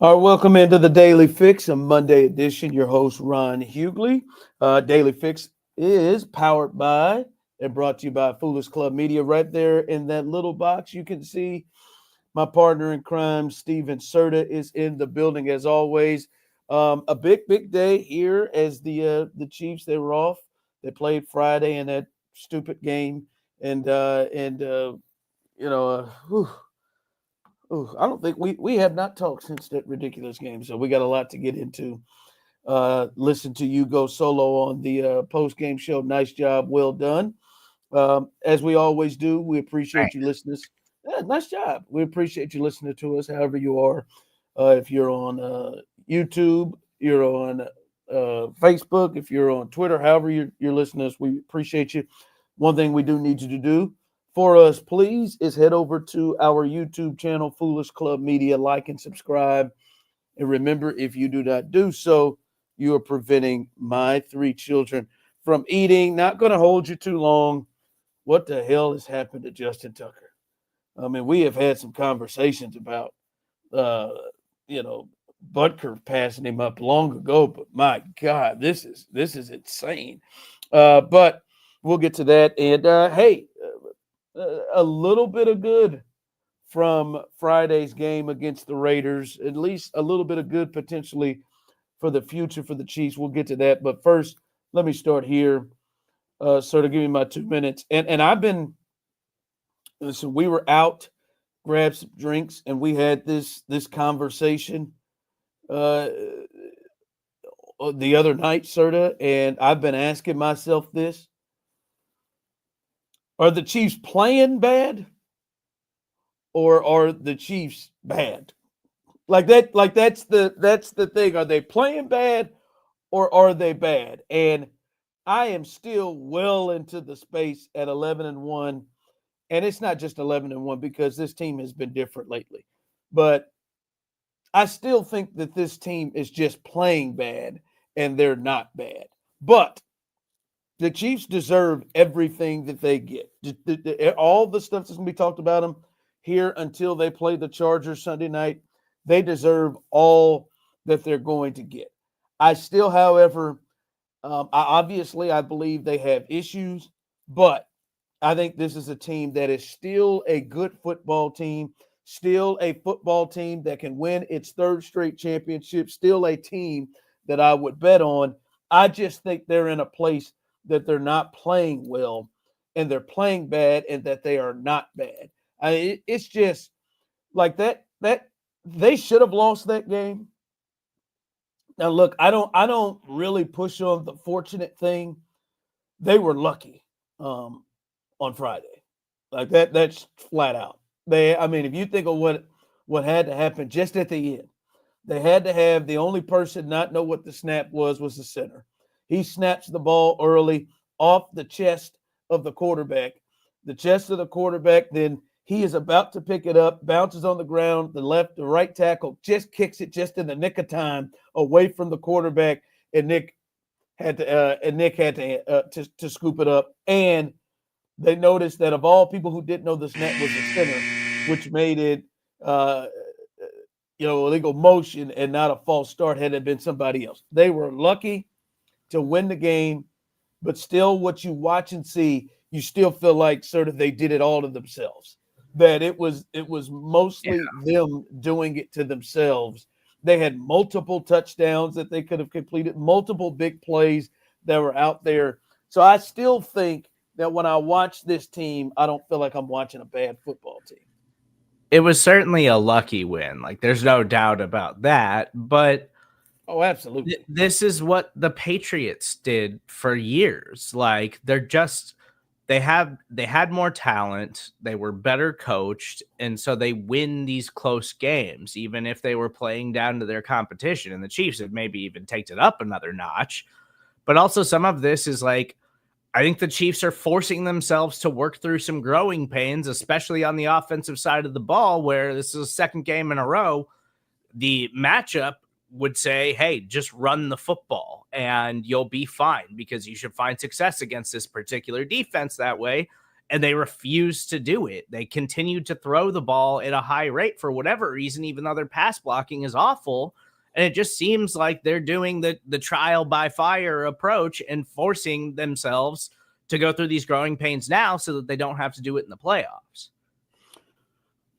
All right, welcome into the Daily Fix, a Monday edition. Your host, Ron Hughley. Daily Fix is powered by and brought to you by Foolish Club Media. Right there in that little box, you can see my partner in crime, Steven Serta, is in the building as always. A big day here as the Chiefs, they were off. They played Friday in that stupid game, and whew, ooh, I don't think we have not talked since that ridiculous game, so we got a lot to get into. Listen to you go solo on the post game show. Nice job, well done. As we always do, we appreciate you listening. Yeah, nice job. We appreciate you listening to us, however you are. If you're on YouTube, you're on Facebook, if you're on Twitter, however you're listening to us, we appreciate you. One thing we do need you to do for us, please, is head over to our YouTube channel, Foolish Club Media, like and subscribe. And remember, if you do not do so, you are preventing my three children from eating. Not going to hold you too long. What the hell has happened to Justin Tucker? I mean, we have had some conversations about, uh, you know, Butker passing him up long ago, but my God, this is insane. But we'll get to that. And hey, a little bit of good from Friday's game against the Raiders, at least a little bit of good potentially for the future for the Chiefs. We'll get to that. But first, let me start here. Sort of give me my 2 minutes. And I've been, listen, we were out, grabbed some drinks, and we had this conversation uh, the other night, Serta, and I've been asking myself this. Are the Chiefs playing bad or are the Chiefs bad? That's the thing. Are they playing bad or are they bad? And I am still well into the space at 11-1. And it's not just 11-1 because this team has been different lately. But I still think that this team is just playing bad and they're not bad. But the Chiefs deserve everything that they get. All the stuff that's going to be talked about them here until they play the Chargers Sunday night, they deserve all that they're going to get. I still, however, I believe they have issues, but I think this is a team that is still a good football team, still a football team that can win its third straight championship, still a team that I would bet on. I just think they're in a place that they're not playing well and they're playing bad and that they are not bad. It's just like that they should have lost that game. Now look, I don't really push on the fortunate thing. They were lucky on Friday. Like that's flat out. If you think of what had to happen just at the end, they had to have the only person not know what the snap was the center. He snaps the ball early off the chest of the quarterback. The chest of the quarterback, then he is about to pick it up, bounces on the ground. The right tackle just kicks it just in the nick of time away from the quarterback, and Nick had to scoop it up. And they noticed that of all people who didn't know the snap was the center, which made it illegal motion and not a false start had it been somebody else. They were lucky to win the game, but still what you watch and see, you still feel like sort of they did it all to themselves. That it was mostly them doing it to themselves. They had multiple touchdowns that they could have completed, multiple big plays that were out there. So I still think that when I watch this team, I don't feel like I'm watching a bad football team. It was certainly a lucky win. Like, there's no doubt about that. But oh, absolutely, this is what the Patriots did for years. Like, they had more talent, they were better coached, and so they win these close games, even if they were playing down to their competition. And the Chiefs have maybe even taken it up another notch. But also some of this is like, I think the Chiefs are forcing themselves to work through some growing pains, especially on the offensive side of the ball, where this is a second game in a row. The matchup would say, hey, just run the football and you'll be fine because you should find success against this particular defense that way. and they refuse to do it. They continue to throw the ball at a high rate for whatever reason, even though their pass blocking is awful. And it just seems like they're doing the trial by fire approach and forcing themselves to go through these growing pains now so that they don't have to do it in the playoffs.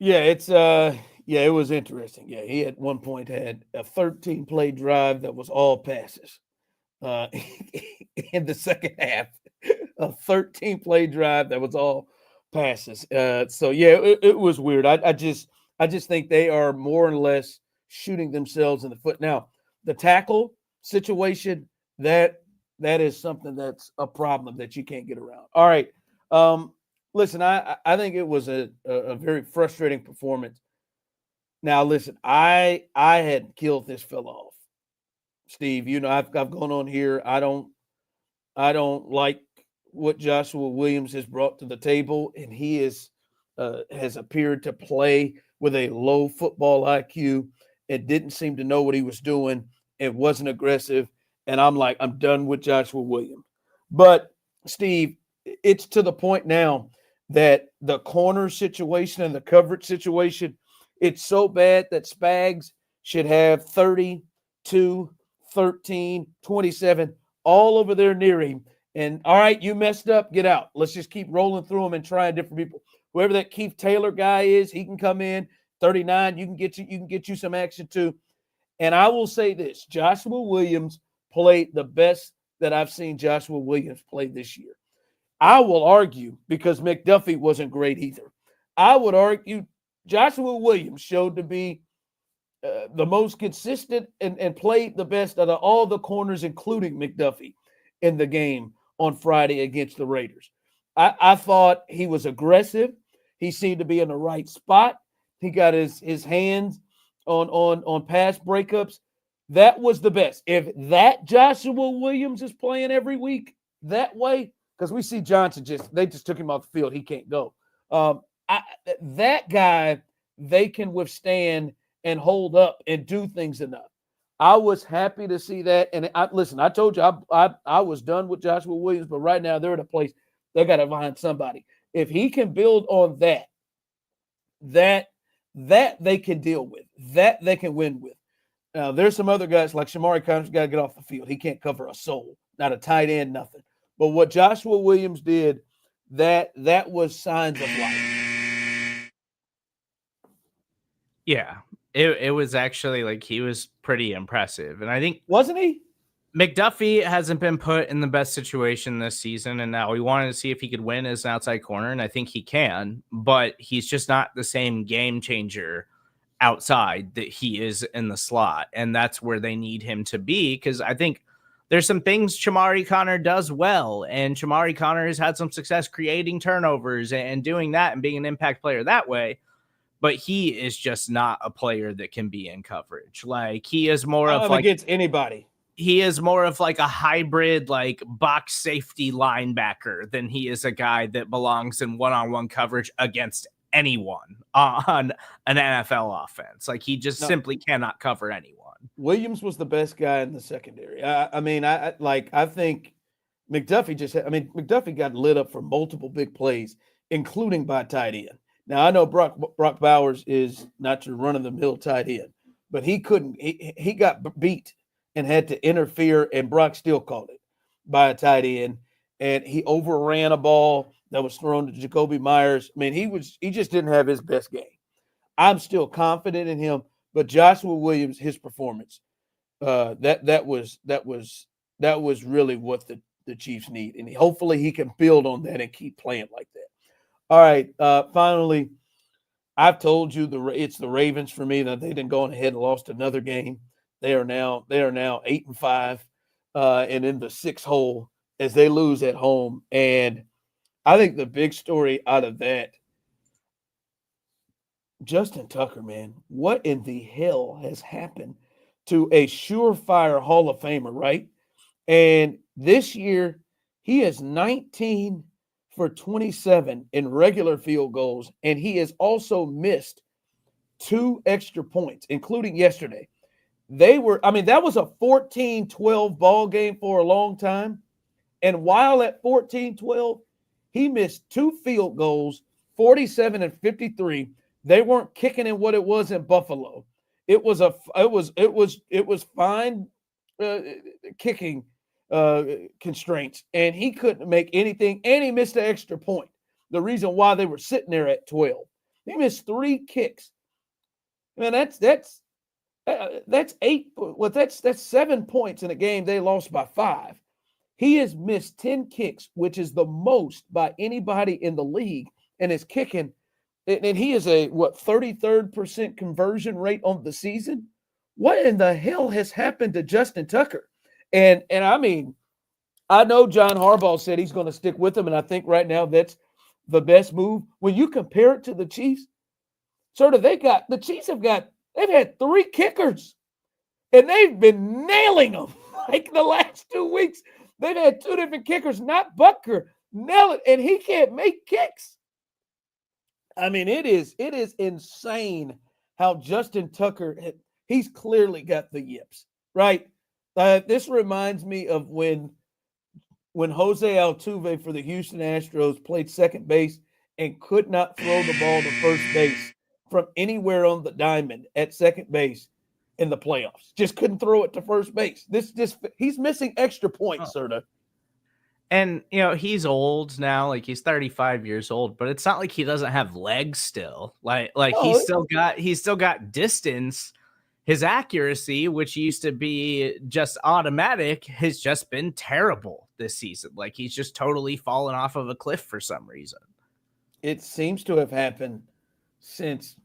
Yeah, it was interesting. Yeah, he at one point had a 13-play drive that was all passes. In the second half, a 13-play drive that was all passes. So yeah, it was weird. I just think they are more or less shooting themselves in the foot. Now, the tackle situation, that is something that's a problem that you can't get around. All right. Listen, I think it was a very frustrating performance. Now, listen, I had killed this fella off. Steve, you know, I've gone on here. I don't like what Joshua Williams has brought to the table, and he has appeared to play with a low football IQ and didn't seem to know what he was doing and wasn't aggressive. And I'm like, I'm done with Joshua Williams. But Steve, it's to the point now that the corner situation and the coverage situation, it's so bad that Spags should have 32, 13, 27 all over there near him. And all right, you messed up, get out. Let's just keep rolling through them and trying different people. Whoever that Keith Taylor guy is, he can come in. 39, you can get you some action too. And I will say this, Joshua Williams played the best that I've seen Joshua Williams play this year. I will argue, because McDuffie wasn't great either, I would argue Joshua Williams showed to be the most consistent and played the best out of all the corners, including McDuffie, in the game on Friday against the Raiders. I thought he was aggressive. He seemed to be in the right spot. He got his hands on pass breakups. That was the best. If that Joshua Williams is playing every week that way, because we see Johnson they just took him off the field. He can't go. That guy, they can withstand and hold up and do things enough. I was happy to see that. And listen, I told you I was done with Joshua Williams, but right now they're at a place they got to find somebody. If he can build on that they can deal with, that they can win with. There's some other guys like Shamari Connor's got to get off the field. He can't cover a soul, not a tight end, nothing. But what Joshua Williams did, that was signs of life. Yeah, it was actually like he was pretty impressive. And I think, wasn't he? McDuffie hasn't been put in the best situation this season, and now we wanted to see if he could win as an outside corner, and I think he can, but he's just not the same game changer outside that he is in the slot, and that's where they need him to be, because I think there's some things Shamari Connor does well, and Shamari Connor has had some success creating turnovers and doing that and being an impact player that way, but he is just not a player that can be in coverage. Like, he is more of like against anybody. He is more of like a hybrid, like box safety linebacker than he is a guy that belongs in one-on-one coverage against anyone on an NFL offense. Like, he just simply cannot cover anyone. Williams was the best guy in the secondary. I think McDuffie got lit up for multiple big plays, including by tight end. Now, I know Brock Bowers is not your run-of-the-mill tight end, but he couldn't. He got beat and had to interfere, and Brock still called it by a tight end. And he overran a ball that was thrown to Jacoby Myers. I mean, he just didn't have his best game. I'm still confident in him, but Joshua Williams, his performance, that was really what the Chiefs need. And hopefully he can build on that and keep playing like that. All right, finally, I've told you it's the Ravens for me. That they didn't go ahead and lost another game. They are now 8-5 and in the 6th hole as they lose at home. And I think the big story out of that, Justin Tucker, man, what in the hell has happened to a surefire Hall of Famer, right? And this year, he is 19 for 27 in regular field goals, and he has also missed 2 extra points, including yesterday. That was a 14-12 ball game for a long time. And while at 14-12, He missed 2 field goals, 47 and 53. They weren't kicking in what it was in Buffalo. It was fine kicking constraints, and he couldn't make anything, and he missed an extra point. The reason why they were sitting there at 12. He missed 3 kicks. Man, that's 8. Well, that's 7 points in a game they lost by 5. He has missed 10 kicks, which is the most by anybody in the league, and is kicking. And he is a 33rd% conversion rate on the season. What in the hell has happened to Justin Tucker? And I mean, I know John Harbaugh said he's going to stick with him, and I think right now that's the best move. When you compare it to the Chiefs, the Chiefs they've had 3 kickers, and they've been nailing them. Like the last 2 weeks, they've had 2 different kickers, not Butker, nail it, and he can't make kicks. I mean, it is insane how Justin Tucker, he's clearly got the yips, right? This reminds me of when Jose Altuve for the Houston Astros played second base and could not throw the ball to first base from anywhere on the diamond at second base in the playoffs. Just couldn't throw it to first base. He's missing extra points, Serta. And, he's old now, like he's 35 years old, but it's not like he doesn't have legs still. He's still got distance. His accuracy, which used to be just automatic, has just been terrible this season. Like he's just totally fallen off of a cliff for some reason. It seems to have happened since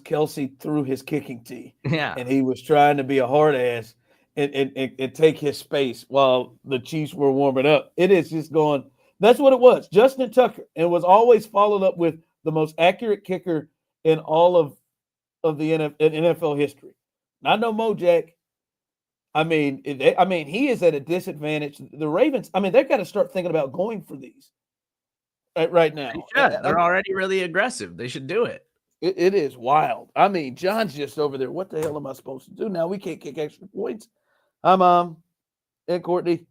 Kelsey threw his kicking tee. Yeah. And he was trying to be a hard ass and take his space while the Chiefs were warming up. It is just going – that's what it was. Justin Tucker, and was always followed up with the most accurate kicker in all of the NFL history. Not no Mojack. I mean, he is at a disadvantage. The Ravens, they've got to start thinking about going for these right now. They're already really aggressive. They should do it. It is wild. I mean, John's just over there. What the hell am I supposed to do now? We can't kick extra points. Hi, Mom and Courtney.